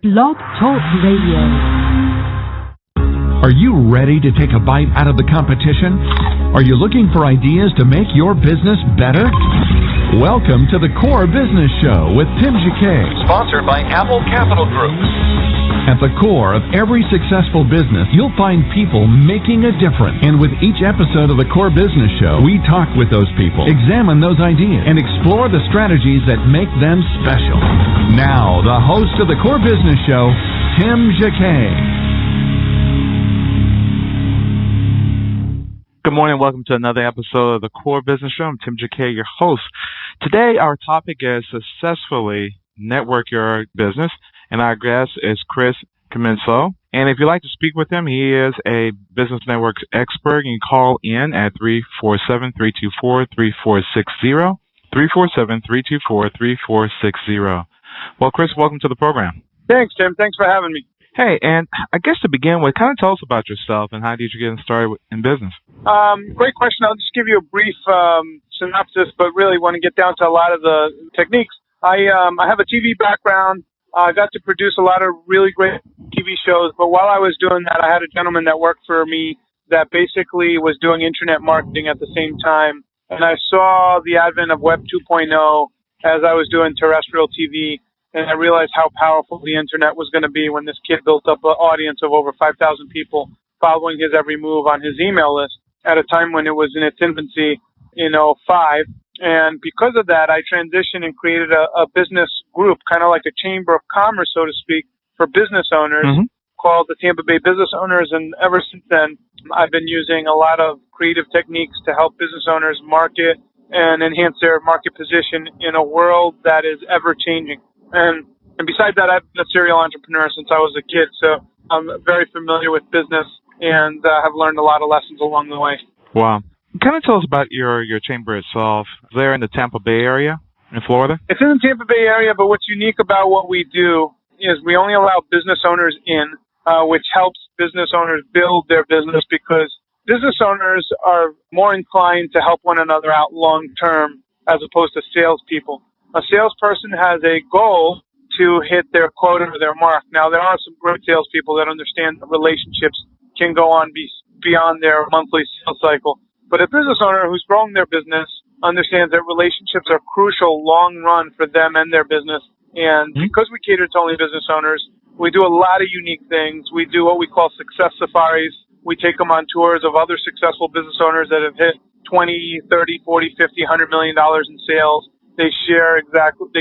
Blog Talk Radio. Are you ready to take a bite out of the competition? Are you looking for ideas to make your business better? Welcome to the Core Business Show with Tim Jacquet, sponsored by Apple Capital Group. At the core of every successful business, you'll find people making a difference. And with each episode of the Core Business Show, we talk with those people, examine those ideas, and explore the strategies that make them special. Now, the host of the Core Business Show, Tim Jacquet. Good morning. Welcome to another episode of the Core Business Show. I'm Tim Jacquet, your host. Today, our topic is successfully network your business, and our guest is Krimitsos. And if you'd like to speak with him, he is a business networks expert. You can call in at 347-324-3460, 347-324-3460. Well, Chris, welcome to the program. Thanks, Tim. Thanks for having me. Hey, and I guess to begin with, kind of tell us about yourself and how did you get started in business? Great question. I'll just give you a brief synopsis, but really want to get down to a lot of the techniques. I have a TV background. I got to produce a lot of really great TV shows, but while I was doing that, I had a gentleman that worked for me that basically was doing internet marketing at the same time. And I saw the advent of Web 2.0 as I was doing terrestrial TV, and I realized how powerful the internet was going to be when this kid built up an audience of over 5,000 people following his every move on his email list at a time when it was in its infancy in '05. And because of that, I transitioned and created a business group, kind of like a chamber of commerce, so to speak, for business owners called the Tampa Bay Business Owners. And ever since then, I've been using a lot of creative techniques to help business owners market and enhance their market position in a world that is ever changing. And besides that, I've been a serial entrepreneur since I was a kid, so I'm very familiar with business and have learned a lot of lessons along the way. Wow. Kind of tell us about your chamber itself. There in the Tampa Bay area in Florida? It's in the Tampa Bay area, but what's unique about what we do is we only allow business owners in, which helps business owners build their business because business owners are more inclined to help one another out long term as opposed to salespeople. A salesperson has a goal to hit their quota or their mark. Now, there are some great salespeople that understand that relationships can go on beyond their monthly sales cycle. But a business owner who's growing their business understands that relationships are crucial long run for them and their business. And because we cater to only business owners, we do a lot of unique things. We do what we call success safaris. We take them on tours of other successful business owners that have hit 20, 30, 40, 50, $100 million in sales. They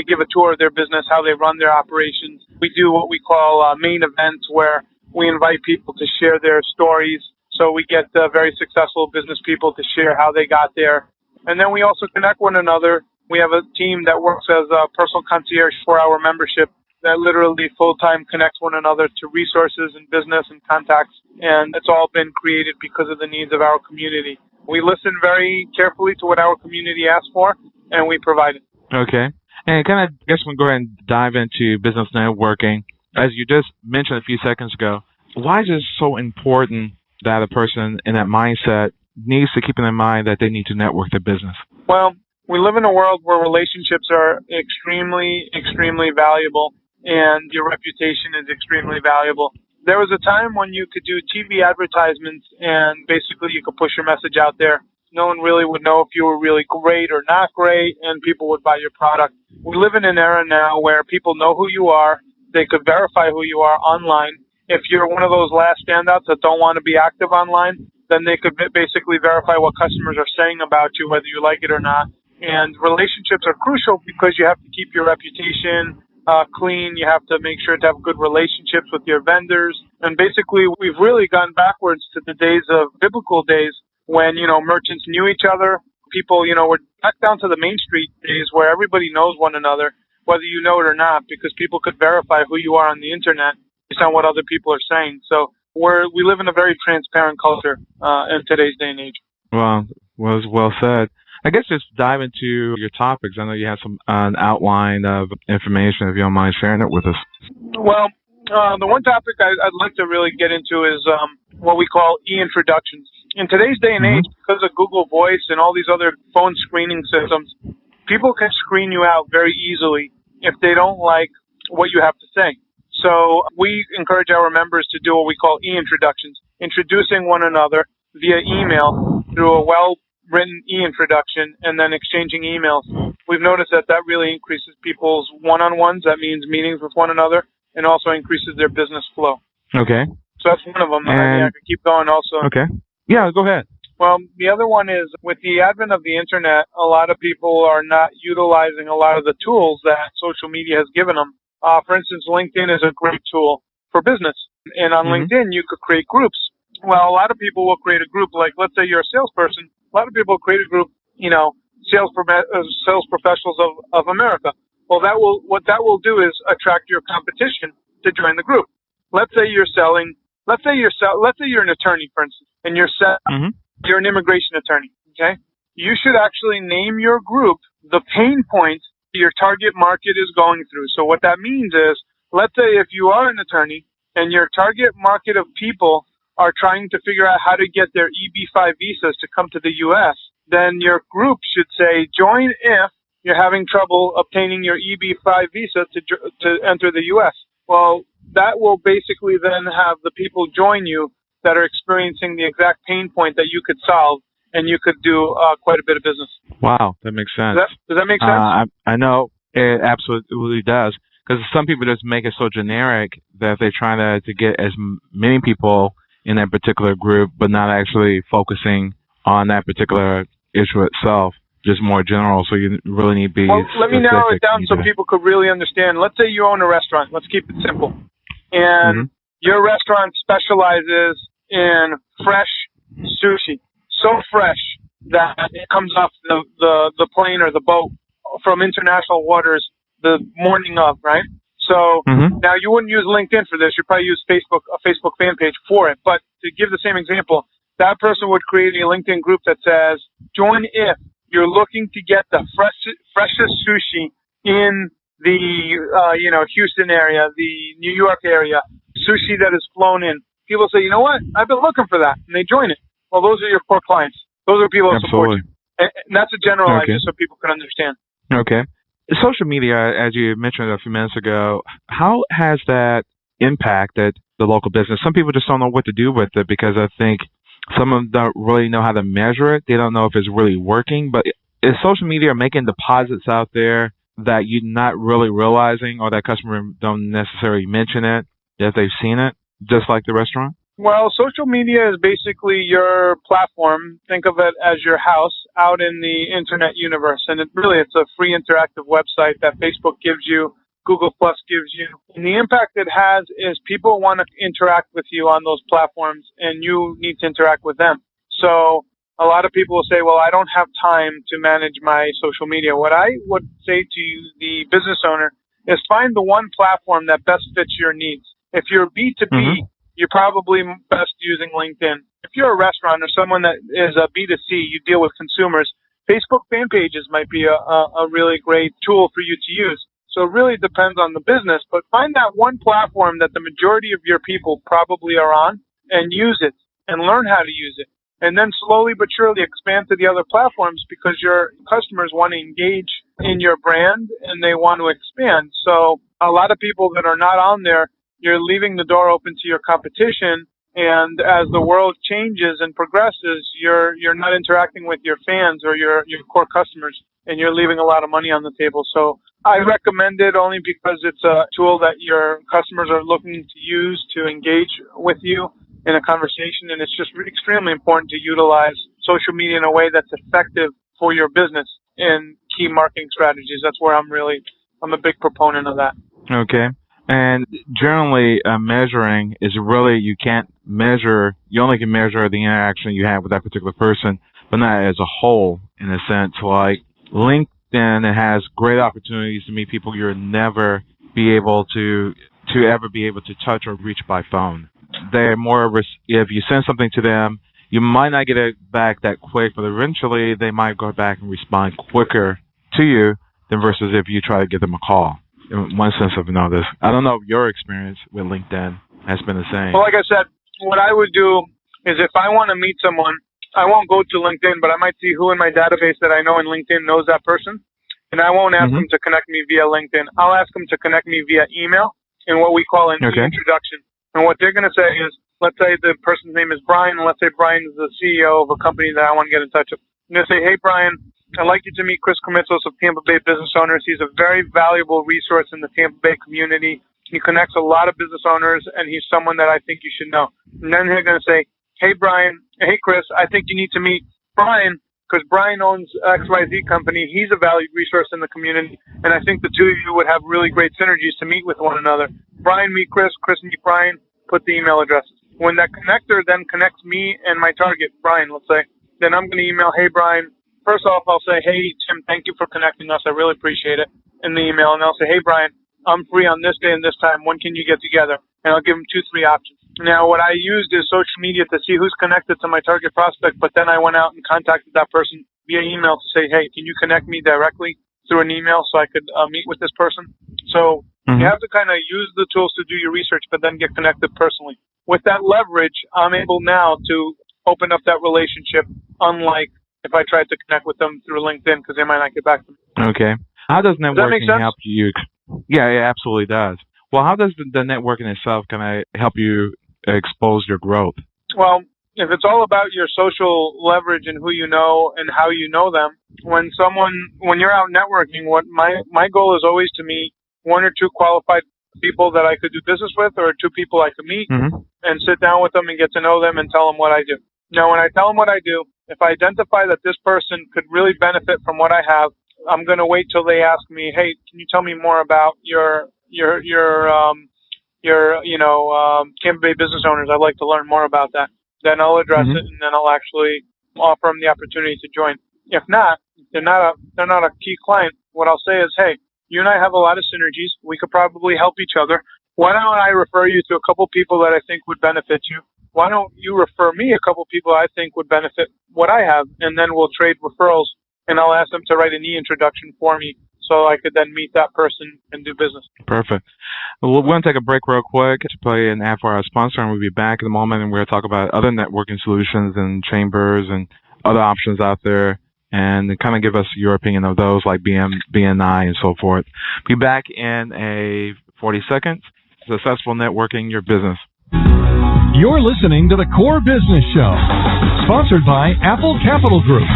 give a tour of their business, how they run their operations. We do what we call main events where we invite people to share their stories. So we get very successful business people to share how they got there. And then we also connect one another. We have a team that works as a personal concierge 4-hour membership that literally full-time connects one another to resources and business and contacts. And it's all been created because of the needs of our community. We listen very carefully to what our community asks for, and we provide it. Okay. And kind of, I guess we'll go ahead and dive into business networking. As you just mentioned a few seconds ago, why is it so important that a person in that mindset needs to keep in mind that they need to network their business? Well, we live in a world where relationships are extremely, extremely valuable, and your reputation is extremely valuable. There was a time when you could do TV advertisements, and basically you could push your message out there. No one really would know if you were really great or not great, and people would buy your product. We live in an era now where people know who you are. They could verify who you are online. If you're one of those last standouts that don't want to be active online, then they could basically verify what customers are saying about you, whether you like it or not. And relationships are crucial because you have to keep your reputation clean. You have to make sure to have good relationships with your vendors. And basically, we've really gone backwards to the days of biblical days when, merchants knew each other. People, we're back down to the Main Street days where everybody knows one another, whether you know it or not, because people could verify who you are on the internet based on what other people are saying. So we live in a very transparent culture in today's day and age. Well said. I guess just dive into your topics. I know you have an outline of information, if you don't mind sharing it with us. Well, the one topic I'd like to really get into is what we call e-introductions. In today's day and age, because of Google Voice and all these other phone screening systems, people can screen you out very easily if they don't like what you have to say. So we encourage our members to do what we call e-introductions, introducing one another via email through a well-written e-introduction and then exchanging emails. We've noticed that that really increases people's one-on-ones. That means meetings with one another, and also increases their business flow. Okay. So that's one of them. I could keep going also. Okay. Yeah, go ahead. Well, the other one is with the advent of the internet, a lot of people are not utilizing a lot of the tools that social media has given them. For instance, LinkedIn is a great tool for business. And on LinkedIn, you could create groups. Well, a lot of people will create a group, like let's say you're a salesperson. A lot of people create a group, sales professionals of America. Well, what that will do is attract your competition to join the group. Let's say you're an attorney, for instance, and you're an immigration attorney. Okay, you should actually name your group the pain points your target market is going through. So what that means is, let's say if you are an attorney and your target market of people are trying to figure out how to get their EB-5 visas to come to the U.S., then your group should say, join if you're having trouble obtaining your EB-5 visa to enter the U.S. Well, that will basically then have the people join you that are experiencing the exact pain point that you could solve, and you could do quite a bit of business. Wow, that makes sense. Does that make sense? I know it absolutely does, because some people just make it so generic that they're trying to get as many people in that particular group, but not actually focusing on that particular issue itself, just more general. So you really need to be Well, let me narrow it down so either. people could really understand. Let's say you own a restaurant. Let's keep it simple. And your restaurant specializes in fresh sushi. So fresh that it comes off the plane or the boat from international waters the morning of, right? So now you wouldn't use LinkedIn for this. You'd probably use a Facebook fan page for it. But to give the same example, that person would create a LinkedIn group that says, join if you're looking to get the freshest sushi in the Houston area, the New York area, sushi that is flown in. People say, you know what? I've been looking for that, and they join it. Well, those are your core clients. Those are people that support you. And that's a generalized, just so people can understand. Okay. Social media, as you mentioned a few minutes ago, how has that impacted the local business? Some people just don't know what to do with it, because I think some of them don't really know how to measure it. They don't know if it's really working. But is social media making deposits out there that you're not really realizing, or that customer don't necessarily mention it if they've seen it, just like the restaurant? Well, social media is basically your platform. Think of it as your house out in the internet universe. And it's a free interactive website that Facebook gives you, Google Plus gives you. And the impact it has is people want to interact with you on those platforms, and you need to interact with them. So a lot of people will say, well, I don't have time to manage my social media. What I would say to you, the business owner, is find the one platform that best fits your needs. If you're B2B, you're probably best using LinkedIn. If you're a restaurant or someone that is a B2C, you deal with consumers, Facebook fan pages might be a really great tool for you to use. So it really depends on the business, but find that one platform that the majority of your people probably are on, and use it and learn how to use it. And then slowly but surely expand to the other platforms, because your customers want to engage in your brand and they want to expand. So a lot of people that are not on there, you're leaving the door open to your competition. And as the world changes and progresses, you're not interacting with your fans or your core customers, and you're leaving a lot of money on the table. So I recommend it only because it's a tool that your customers are looking to use to engage with you in a conversation. And it's just extremely important to utilize social media in a way that's effective for your business in key marketing strategies. That's where I'm a big proponent of that. Okay. And generally, measuring is really, you only can measure the interaction you have with that particular person, but not as a whole, in a sense. Like LinkedIn, it has great opportunities to meet people you'll never be able to ever be able to touch or reach by phone. They're more, if you send something to them, you might not get it back that quick, but eventually they might go back and respond quicker to you than versus if you try to give them a call. In one sense of this. I don't know if your experience with LinkedIn has been the same. Well, like I said, what I would do is if I want to meet someone, I won't go to LinkedIn, but I might see who in my database that I know in LinkedIn knows that person. And I won't ask them to connect me via LinkedIn. I'll ask them to connect me via email. in what we call an Okay. introduction. And what they're going to say is, let's say the person's name is Brian, and let's say Brian is the CEO of a company that I want to get in touch with. I'm going to say, hey, Brian, I'd like you to meet Chris Krimitsos of Tampa Bay Business Owners. He's a very valuable resource in the Tampa Bay community. He connects a lot of business owners, and he's someone that I think you should know. And then they're going to say, hey, Brian, hey, Chris, I think you need to meet Brian because Brian owns XYZ company. He's a valued resource in the community, and I think the two of you would have really great synergies to meet with one another. Brian meet Chris, Chris meet Brian, put the email addresses. When that connector then connects me and my target, Brian, let's say, then I'm going to email, hey, Brian. First off, I'll say, hey, Tim, thank you for connecting us. I really appreciate it in the email. And I'll say, hey, Brian, I'm free on this day and this time. When can you get together? And I'll give them 2-3 options. Now, what I used is social media to see who's connected to my target prospect, but then I went out and contacted that person via email to say, hey, can you connect me directly through an email so I could meet with this person? So you have to kind of use the tools to do your research, but then get connected personally. With that leverage, I'm able now to open up that relationship, unlike if I tried to connect with them through LinkedIn because they might not get back to me. Okay. How does Does that make networking sense? help you? Yeah, it absolutely does. Well, how does the networking itself kind of help you expose your growth? Well, if it's all about your social leverage and who you know and how you know them, when you're out networking, what my goal is always to meet 1 or 2 qualified people that I could do business with, or 2 people I could meet and sit down with them and get to know them and tell them what I do. Now, when I tell them what I do, if I identify that this person could really benefit from what I have, I'm going to wait till they ask me, hey, can you tell me more about your Tampa Bay Business Owners? I'd like to learn more about that. Then I'll address it, and then I'll actually offer them the opportunity to join. If not, they're not a key client. What I'll say is, hey, you and I have a lot of synergies. We could probably help each other. Why don't I refer you to a couple people that I think would benefit you? Why don't you refer me a couple people I think would benefit what I have, and then we'll trade referrals, and I'll ask them to write an e-introduction for me so I could then meet that person and do business. Perfect. Well, we're going to take a break real quick to play an ad for our sponsor, and we'll be back in a moment, and we're going to talk about other networking solutions and chambers and other options out there, and kind of give us your opinion of those, like BNI and so forth. Be back in a 40 seconds. Successful networking your business. You're listening to the Core Business Show, sponsored by Apple Capital Group.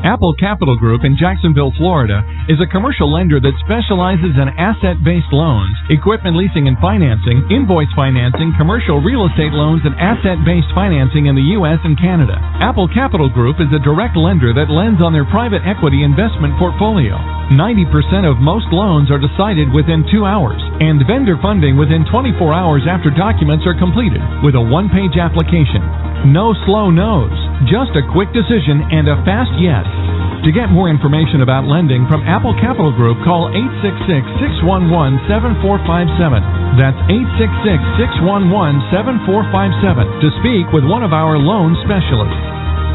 Apple Capital Group in Jacksonville, Florida, is a commercial lender that specializes in asset-based loans, equipment leasing and financing, invoice financing, commercial real estate loans, and asset-based financing in the U.S. and Canada. Apple Capital Group is a direct lender that lends on their private equity investment portfolio. 90% of most loans are decided within 2 hours, and vendor funding within 24 hours after documents are completed, with a one-page application. No slow no's, just a quick decision and a fast yes. To get more information about lending from Apple Capital Group, call 866-611-7457. That's 866-611-7457 to speak with one of our loan specialists.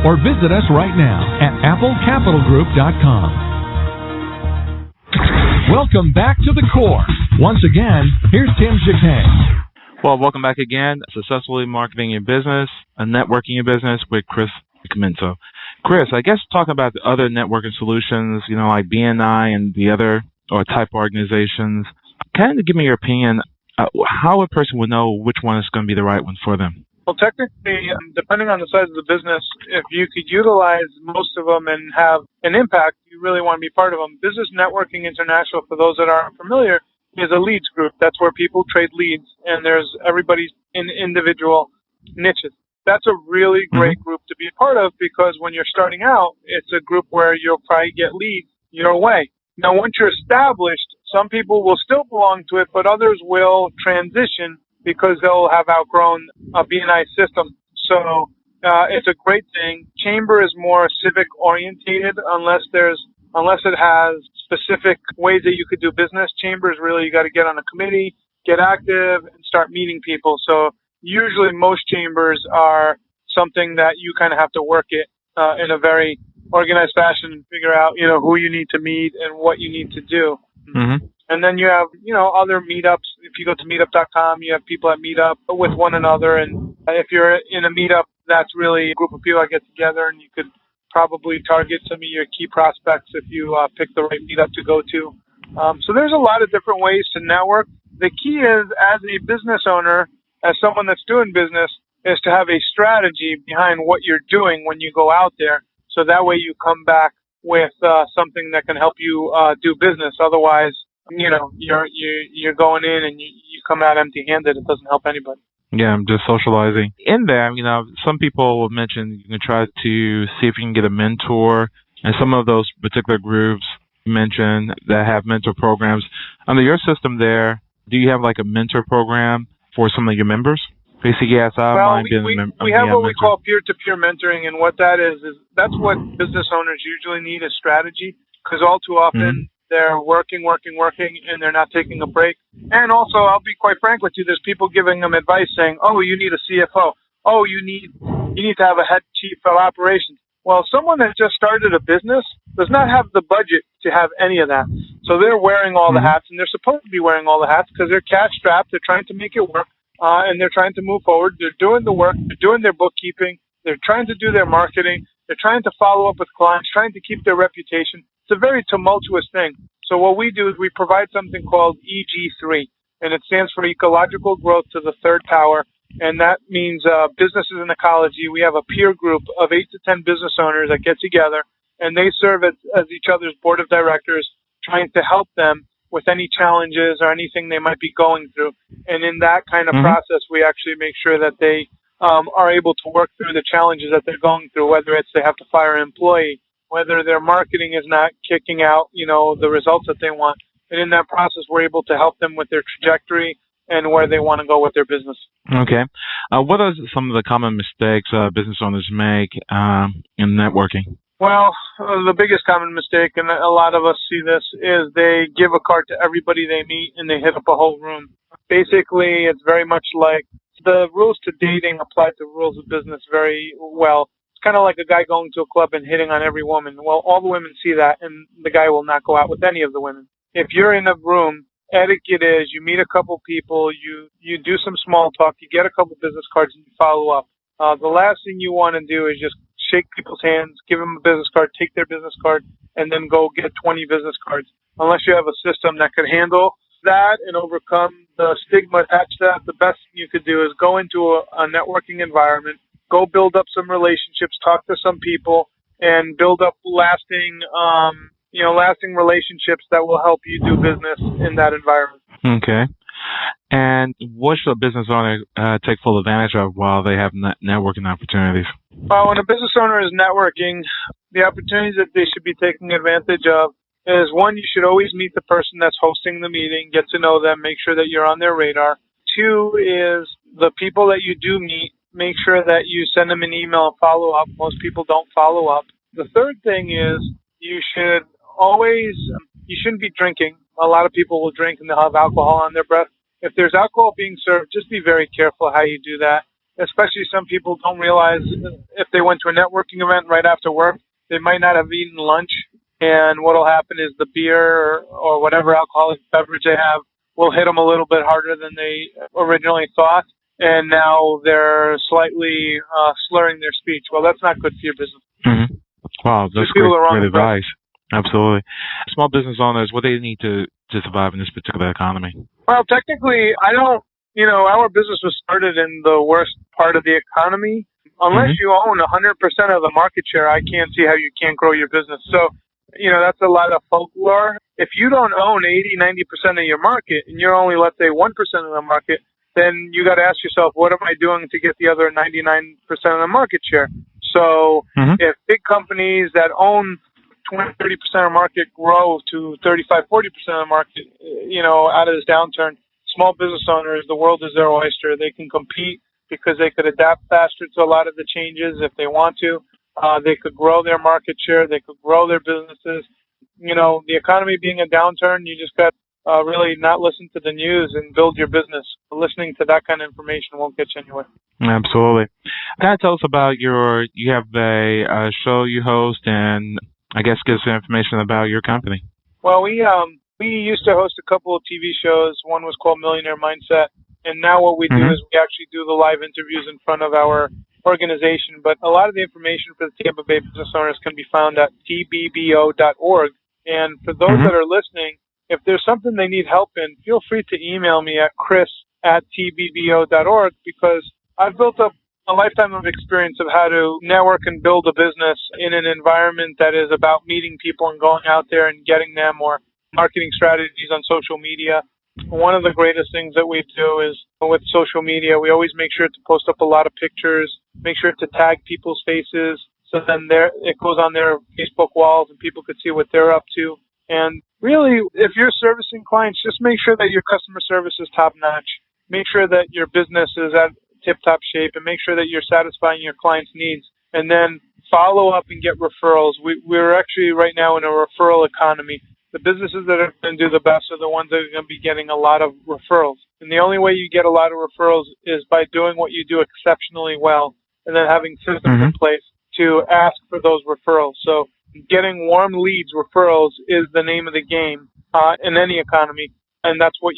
Or visit us right now at applecapitalgroup.com. Welcome back to the Core. Once again, here's Tim Jacquet. Well, welcome back again. Successfully marketing your business and networking your business with Chris Krimitsos. Chris, I guess talking about the other networking solutions, like BNI and the other or type organizations, kind of give me your opinion, how a person would know which one is going to be the right one for them. Well, technically, depending on the size of the business, if you could utilize most of them and have an impact, you really want to be part of them. Business Networking International, for those that aren't familiar, is a leads group. That's where people trade leads, and there's everybody's in individual niches. That's a really great group to be a part of because when you're starting out, it's a group where you'll probably get leads your way. Now, once you're established, some people will still belong to it, but others will transition because they'll have outgrown a BNI system. So it's a great thing. Chamber is more civic orientated unless it has specific ways that you could do business. Chamber is really, you got to get on a committee, get active, and start meeting people. So usually most chambers are something that you kind of have to work it in a very organized fashion and figure out, who you need to meet and what you need to do. And then you have, other meetups. If you go to meetup.com, you have people that meet up with one another. And if you're in a meetup, that's really a group of people that get together, and you could probably target some of your key prospects if you pick the right meetup to go to. So there's a lot of different ways to network. The key is, as a business owner, as someone that's doing business, is to have a strategy behind what you're doing when you go out there. So that way you come back with something that can help you do business. Otherwise, you're going in and you come out empty-handed. It doesn't help anybody. Yeah, I'm just socializing. In there, some people will mention you can try to see if you can get a mentor, and some of those particular groups mention that have mentor programs. Under your system there, do you have like a mentor program for some of your members? Basically, yes, I Well, mind being we have what we mentor. call peer-to-peer mentoring, and what that is that's what business owners usually need, is strategy, because all too often they're working, and they're not taking a break. And also, I'll be quite frank with you, there's people giving them advice saying, oh, you need a CFO. Oh, you need to have a head chief of operations. Well, someone that just started a business does not have the budget to have any of that. So they're wearing all the hats, and they're supposed to be wearing all the hats because they're cash strapped. They're trying to make it work, and they're trying to move forward. They're doing the work. They're doing their bookkeeping. They're trying to do their marketing. They're trying to follow up with clients, trying to keep their reputation. It's a very tumultuous thing. So what we do is we provide something called EG3, and it stands for Ecological Growth to the Third Power. And that means businesses in ecology. We have a peer group of 8 to 10 business owners that get together, and they serve as each other's board of directors, trying to help them with any challenges or anything they might be going through. And in that kind of process, we actually make sure that they are able to work through the challenges that they're going through, whether it's they have to fire an employee, whether their marketing is not kicking out, the results that they want. And in that process, we're able to help them with their trajectory and where they want to go with their business. Okay. What are some of the common mistakes business owners make in networking? Well, the biggest common mistake, and a lot of us see this, is they give a card to everybody they meet and they hit up a whole room. Basically, it's very much like the rules to dating apply to rules of business very well. It's kind of like a guy going to a club and hitting on every woman. Well, all the women see that, and the guy will not go out with any of the women. If you're in a room, etiquette is you meet a couple people, you do some small talk, you get a couple business cards, and you follow up. The last thing you want to do is just shake people's hands, give them a business card, take their business card, and then go get 20 business cards. Unless you have a system that can handle that and overcome the stigma attached to that, the best thing you could do is go into a networking environment, go build up some relationships, talk to some people, and build up lasting relationships that will help you do business in that environment. Okay. And what should a business owner take full advantage of while they have networking opportunities? Well, when a business owner is networking, the opportunities that they should be taking advantage of is, one, you should always meet the person that's hosting the meeting, get to know them, make sure that you're on their radar. Two is the people that you do meet, make sure that you send them an email and follow up. Most people don't follow up. The third thing is you shouldn't be drinking. A lot of people will drink and they'll have alcohol on their breath. If there's alcohol being served, just be very careful how you do that. Especially some people don't realize if they went to a networking event right after work, they might not have eaten lunch. And what will happen is the beer or whatever alcoholic beverage they have will hit them a little bit harder than they originally thought. And now they're slightly slurring their speech. Well, that's not good for your business. Mm-hmm. Wow, that's great advice. Absolutely. Small business owners, what do they need to survive in this particular economy? Well, technically, our business was started in the worst part of the economy. Unless you own 100% of the market share, I can't see how you can't grow your business. So, that's a lot of folklore. If you don't own 80, 90% of your market, and you're only, let's say, 1% of the market, then you got to ask yourself, what am I doing to get the other 99% of the market share? So if big companies that own 20, 30% of the market grow to 35, 40% of the market, out of this downturn, small business owners, the world is their oyster. They can compete because they could adapt faster to a lot of the changes if they want to. They could grow their market share. They could grow their businesses. The economy being a downturn, you just got really not listen to the news and build your business. Listening to that kind of information won't get you anywhere. Absolutely. Kind of tell us about you have a show you host, and I guess give us some information about your company. Well, we used to host a couple of TV shows. One was called Millionaire Mindset, and now what we do is we actually do the live interviews in front of our organization. But a lot of the information for the Tampa Bay business owners can be found at tbbo.org. And for those that are listening, if there's something they need help in, feel free to email me at chris@tbbo.org, because I've built up a lifetime of experience of how to network and build a business in an environment that is about meeting people and going out there and getting them, or marketing strategies on social media. One of the greatest things that we do is with social media, we always make sure to post up a lot of pictures, make sure to tag people's faces, so then it goes on their Facebook walls and people could see what they're up to. And really, if you're servicing clients, just make sure that your customer service is top-notch. Make sure that your business is at tip-top shape, and make sure that you're satisfying your clients' needs. And then follow up and get referrals. We're actually right now in a referral economy. The businesses that are going to do the best are the ones that are going to be getting a lot of referrals. And the only way you get a lot of referrals is by doing what you do exceptionally well, and then having systems in place to ask for those referrals. So getting warm leads, referrals, is the name of the game in any economy. And that's what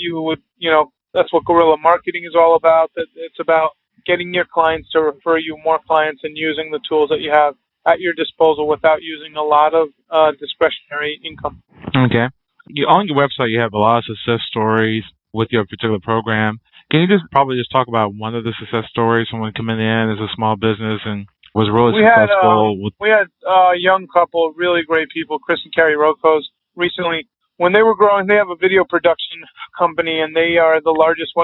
that's what guerrilla marketing is all about. It's about getting your clients to refer you more clients and using the tools that you have at your disposal without using a lot of discretionary income. Okay. On your website, you have a lot of success stories with your particular program. Can you just talk about one of the success stories, someone coming in as a small business and was really successful? We had a young couple, really great people, Chris and Carrie Rocos, recently. When they were growing, they have a video production company, and they are one of the largest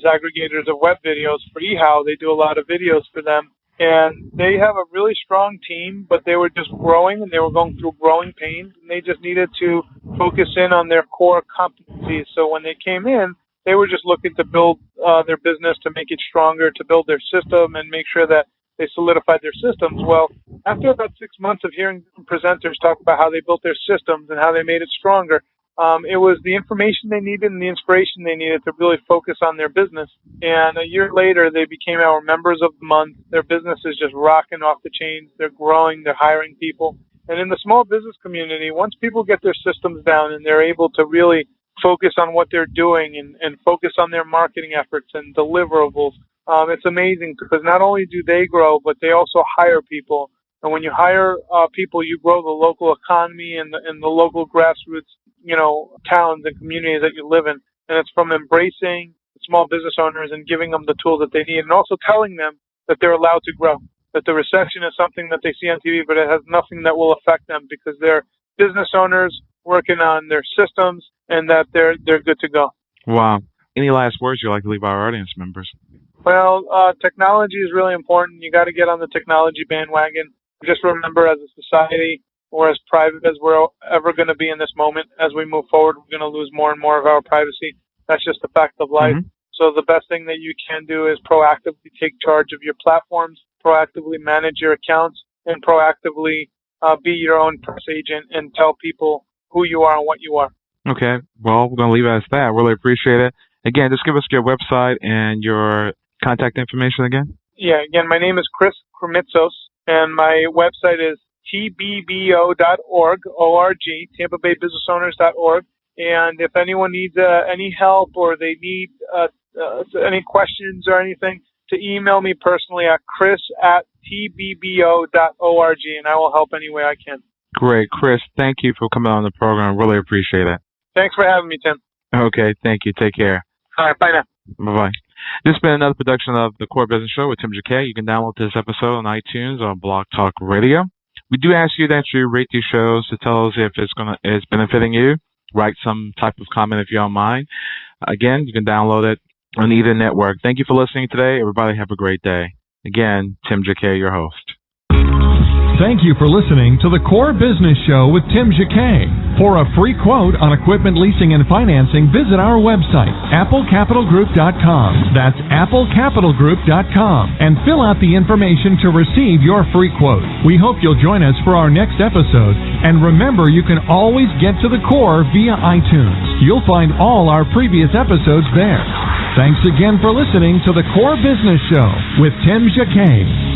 aggregators of web videos for eHow. They do a lot of videos for them. And they have a really strong team, but they were just growing, and they were going through growing pains, and they just needed to focus in on their core competencies. So when they came in, they were just looking to build their business, to make it stronger, to build their system and make sure that they solidified their systems. Well, after about 6 months of hearing presenters talk about how they built their systems and how they made it stronger, it was the information they needed and the inspiration they needed to really focus on their business. And a year later, they became our members of the month. Their business is just rocking off the chains. They're growing. They're hiring people. And in the small business community, once people get their systems down and they're able to really focus on what they're doing and focus on their marketing efforts and deliverables, it's amazing, because not only do they grow, but they also hire people. And when you hire people, you grow the local economy and the local grassroots towns and communities that you live in. And it's from embracing small business owners and giving them the tools that they need, and also telling them that they're allowed to grow, that the recession is something that they see on TV, but it has nothing that will affect them, because they're business owners working on their systems, and that they're good to go. Wow. Any last words you'd like to leave our audience members? Well, technology is really important. You got to get on the technology bandwagon. Just remember, as a society, or as private as we're ever going to be in this moment, as we move forward, we're going to lose more and more of our privacy. That's just a fact of life. So the best thing that you can do is proactively take charge of your platforms, proactively manage your accounts, and proactively be your own press agent and tell people who you are and what you are. Okay. Well, we're going to leave it as that. I really appreciate it. Again, just give us your website and your contact information again. Yeah. Again, my name is Chris Krimitsos, and my website is tbbo.org, O-R-G, TampaBayBusinessOwners.org. And if anyone needs any help, or they need any questions or anything, to email me personally at chris@tbbo.org, and I will help any way I can. Great. Chris, thank you for coming on the program. I really appreciate it. Thanks for having me, Tim. Okay. Thank you. Take care. All right. Bye now. Bye-bye. This has been another production of The Core Business Show with Tim Jacquet. You can download this episode on iTunes or Blog Talk Radio. We do ask you that you rate these shows to tell us if it's benefiting you. Write some type of comment if you don't mind. Again, you can download it on either network. Thank you for listening today. Everybody have a great day. Again, Tim Jacquet, your host. Thank you for listening to The Core Business Show with Tim Jacquet. For a free quote on equipment leasing and financing, visit our website, applecapitalgroup.com. That's applecapitalgroup.com. And fill out the information to receive your free quote. We hope you'll join us for our next episode. And remember, you can always get to The Core via iTunes. You'll find all our previous episodes there. Thanks again for listening to The Core Business Show with Tim Jacquet.